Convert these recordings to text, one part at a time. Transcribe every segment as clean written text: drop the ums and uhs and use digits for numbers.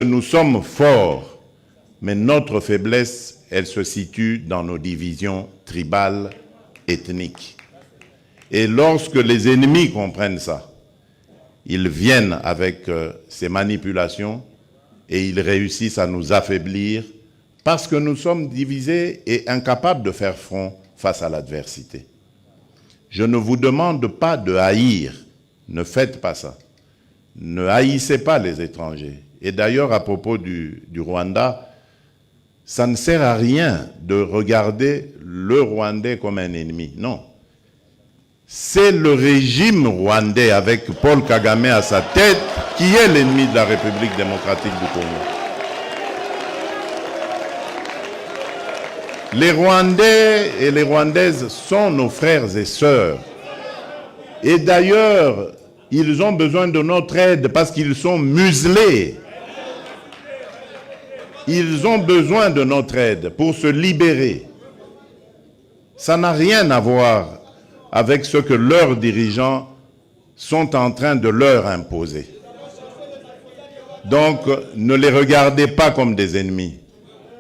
Nous sommes forts, mais notre faiblesse, elle se situe dans nos divisions tribales, ethniques. Et lorsque les ennemis comprennent ça, ils viennent avec ces manipulations et ils réussissent à nous affaiblir parce que nous sommes divisés et incapables de faire front face à l'adversité. Je ne vous demande pas de haïr, ne faites pas ça. Ne haïssez pas les étrangers. Et d'ailleurs, à propos du Rwanda, ça ne sert à rien de regarder le Rwandais comme un ennemi. Non. C'est le régime rwandais avec Paul Kagame à sa tête qui est l'ennemi de la République démocratique du Congo. Les Rwandais et les Rwandaises sont nos frères et sœurs. Et d'ailleurs, ils ont besoin de notre aide parce qu'ils sont muselés. Ils ont besoin de notre aide pour se libérer. Ça n'a rien à voir avec ce que leurs dirigeants sont en train de leur imposer. Donc, ne les regardez pas comme des ennemis,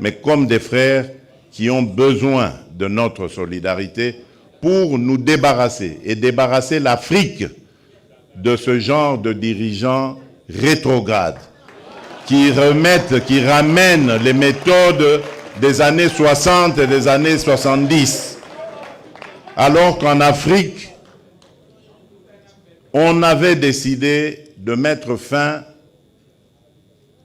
mais comme des frères qui ont besoin de notre solidarité pour nous débarrasser et débarrasser l'Afrique de ce genre de dirigeants rétrogrades qui ramènent les méthodes des années 60 et des années 70. Alors qu'en Afrique, on avait décidé de mettre fin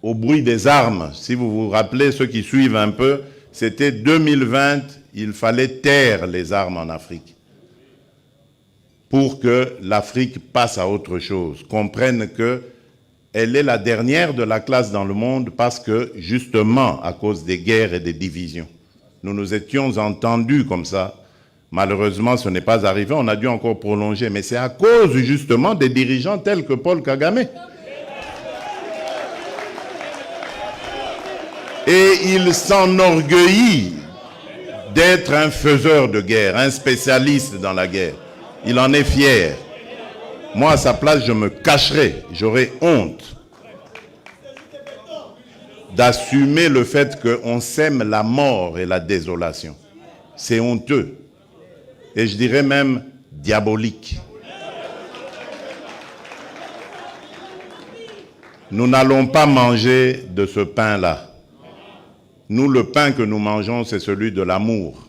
au bruit des armes. Si vous vous rappelez, ceux qui suivent un peu, c'était 2020, il fallait taire les armes en Afrique pour que l'Afrique passe à autre chose, comprenne qu'elle est la dernière de la classe dans le monde parce que, justement, à cause des guerres et des divisions, nous nous étions entendus comme ça. Malheureusement, ce n'est pas arrivé, on a dû encore prolonger, mais c'est à cause, justement, des dirigeants tels que Paul Kagame. Et il s'enorgueillit d'être un faiseur de guerre, un spécialiste dans la guerre. Il en est fier. Moi, à sa place, je me cacherais, j'aurais honte d'assumer le fait qu'on sème la mort et la désolation. C'est honteux. Et je dirais même diabolique. Nous n'allons pas manger de ce pain-là. Nous, le pain que nous mangeons, c'est celui de l'amour.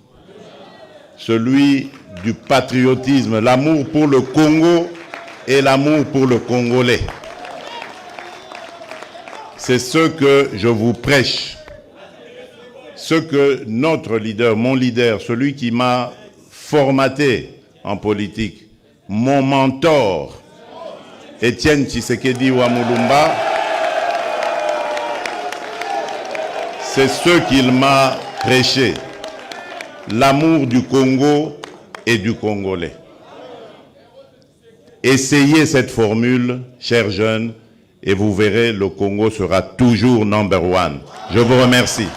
Celui du patriotisme, l'amour pour le Congo et l'amour pour le Congolais. C'est ce que je vous prêche. Ce que notre leader, mon leader, celui qui m'a formaté en politique, mon mentor, Étienne Tshisekedi Wamulumba, c'est ce qu'il m'a prêché. L'amour du Congo et du Congolais. Essayez cette formule, chers jeunes, et vous verrez, le Congo sera toujours number one. Je vous remercie.